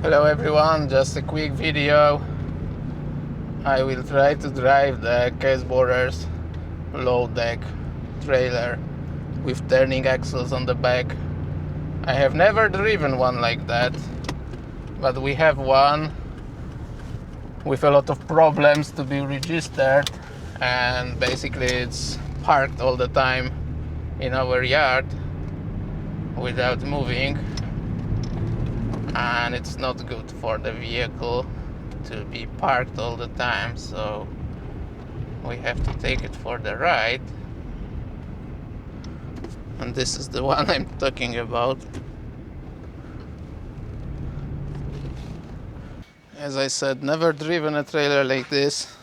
Hello everyone, just a quick video. I will try to drive the Kässbohrer's low deck trailer with turning axles on the back. I have never driven one like that, but we have one with a lot of problems to be registered, and basically it's parked all the time in our yard without moving, and it's not good for the vehicle to be parked all the time, so we have to take it for the ride. And this is the one I'm talking about. As I said, never driven a trailer like this.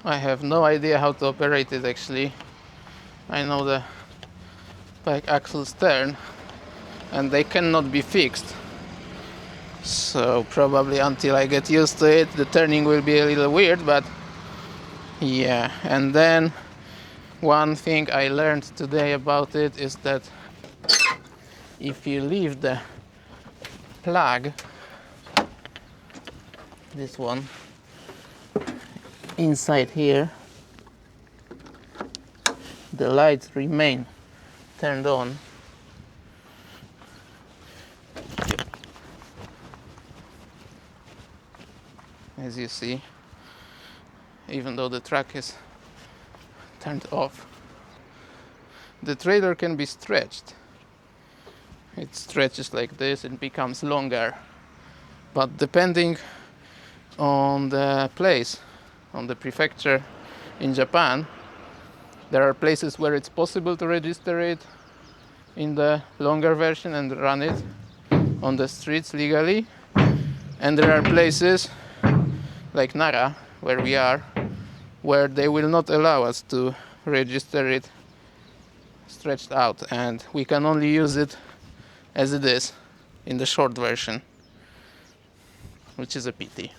I have no idea how to operate it actually. I know the back axles turn and they cannot be fixed. So probably until I get used to it, the turning will be a little weird, but yeah. And then one thing I learned today about it is that if you leave the plug, this one, inside here, the lights remain turned on. As you see, even though the truck is turned off, the trailer can be stretched. It stretches like this and becomes longer, but depending on the place, on the prefecture in Japan, there are places where it's possible to register it in the longer version and run it on the streets legally, and there are places like Nara, where we are, where they will not allow us to register it stretched out, and we can only use it as it is in the short version, which is a pity.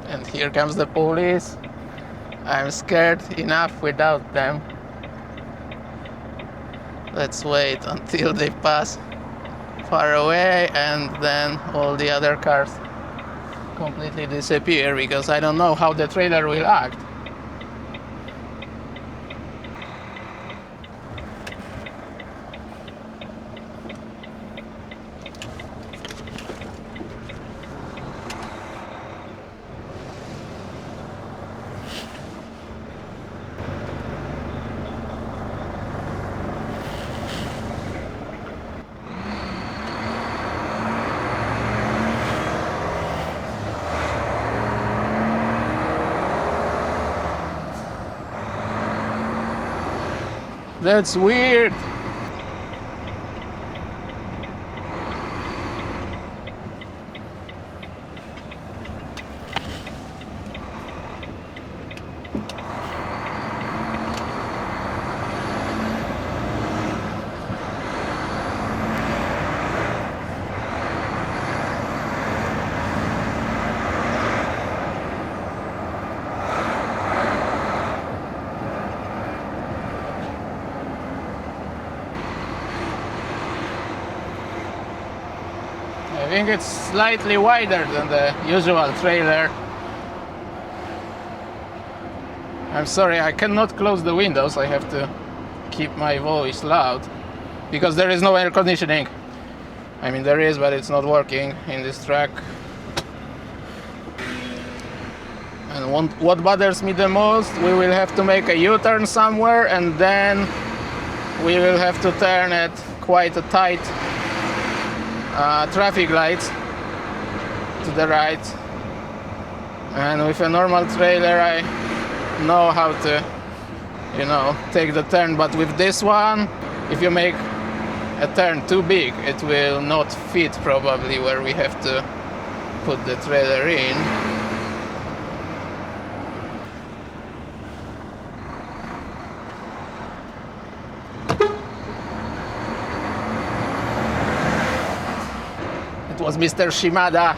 And here comes the police. I'm scared enough without them. Let's wait until they pass far away, and then all the other cars completely disappear, because I don't know how the trailer will act. That's weird. I think it's slightly wider than the usual trailer. I'm sorry, I cannot close the windows. I have to keep my voice loud because there is no air conditioning. I mean, there is, but it's not working in this truck. And what bothers me the most, we will have to make a U-turn somewhere, and then we will have to turn at quite a tight traffic light to the right. And with a normal trailer I know how to, take the turn, but with this one, if you make a turn too big, it will not fit probably where we have to put the trailer in. It was Mr. Shimada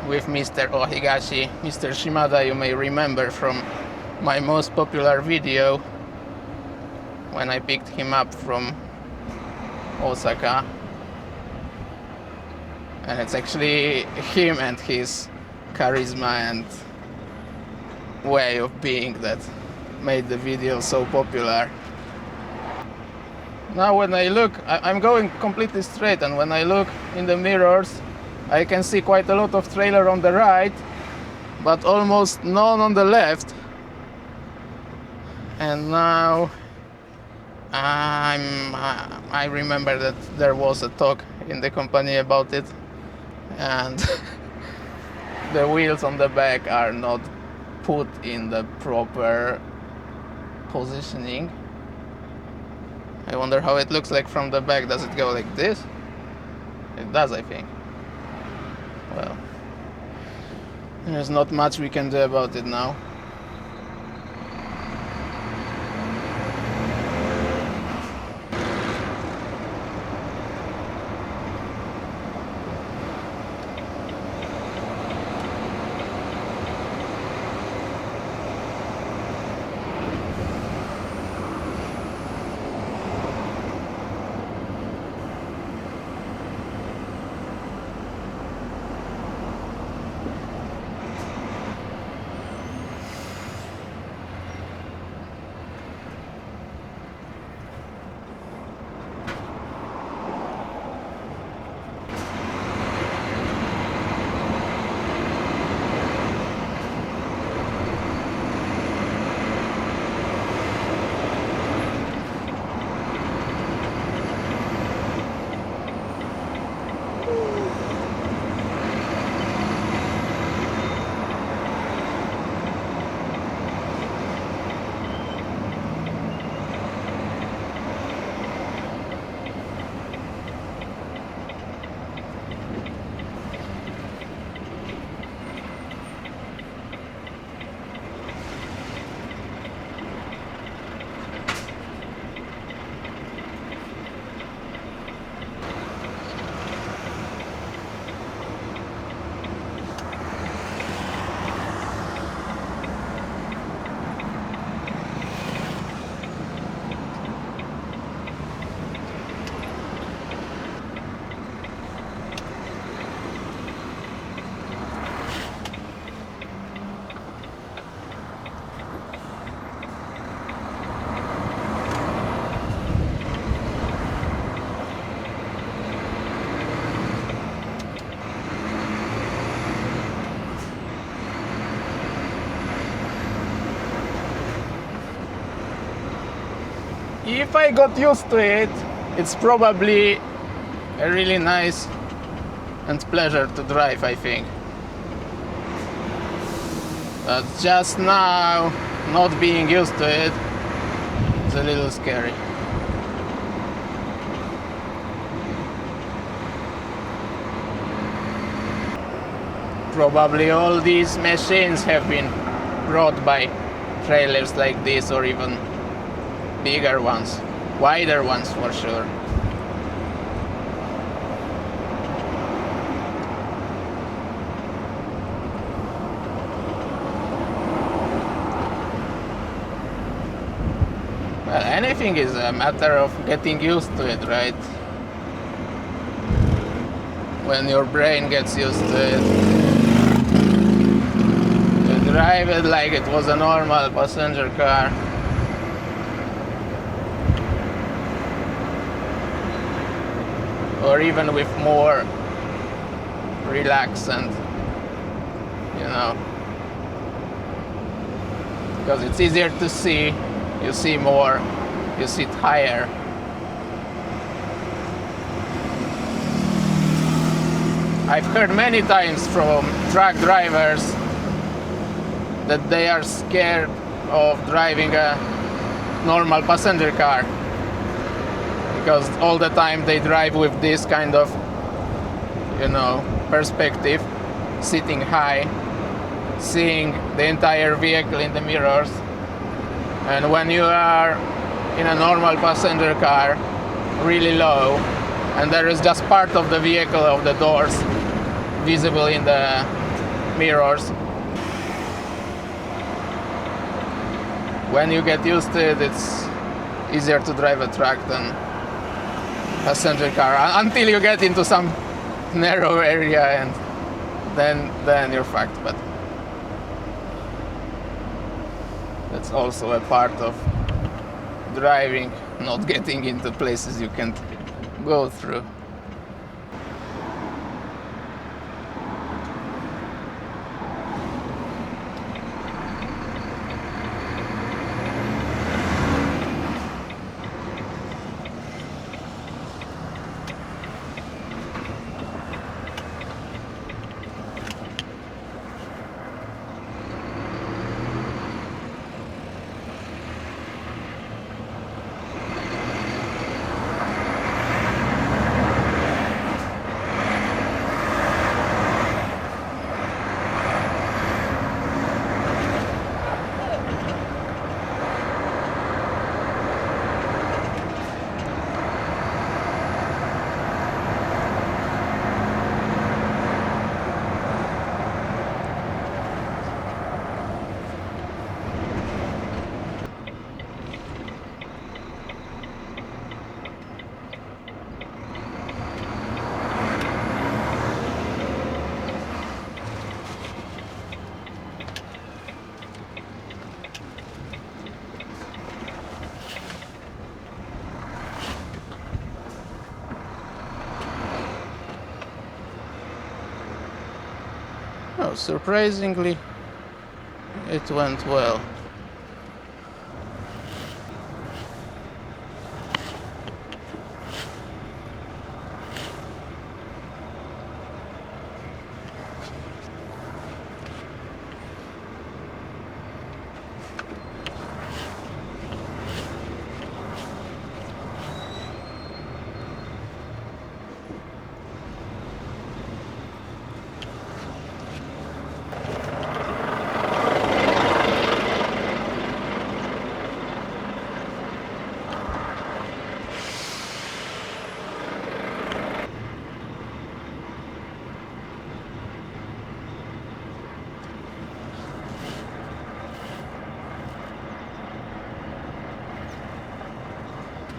with Mr. Ohigashi. Mr. Shimada you may remember from my most popular video when I picked him up from Osaka. And it's actually him and his charisma and way of being that made the video so popular. Now when I look, I'm going completely straight, and when I look in the mirrors I can see quite a lot of trailer on the right, but almost none on the left. And now I remember that there was a talk in the company about it, and the wheels on the back are not put in the proper positioning. I wonder how it looks like from the back. Does it go like this? It does, I think. Well, there's not much we can do about it now. If I got used to it, it's probably a really nice and pleasure to drive, I think. But just now, not being used to it, it's a little scary. Probably all these machines have been brought by trailers like this, or even bigger ones, wider ones for sure. Well, anything is a matter of getting used to it, right? When your brain gets used to it, you drive it like it was a normal passenger car. Or even with more relax and, because it's easier to see, you see more, you sit higher. I've heard many times from truck drivers that they are scared of driving a normal passenger car because all the time they drive with this kind of, perspective, sitting high, seeing the entire vehicle in the mirrors. And when you are in a normal passenger car, really low, and there is just part of the vehicle, of the doors, visible in the mirrors, when you get used to it, it's easier to drive a truck than passenger car, until you get into some narrow area, and then you're fucked. But that's also a part of driving, not getting into places you can't go through. Oh, surprisingly, it went well.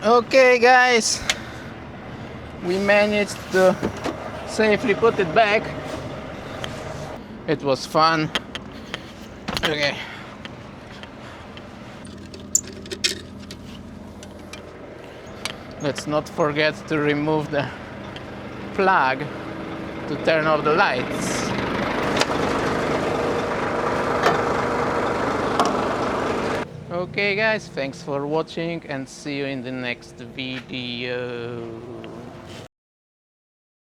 Okay guys, we managed to safely put it back. It was fun. Okay. Let's not forget to remove the plug to turn off the lights. Okay guys, thanks for watching and see you in the next video.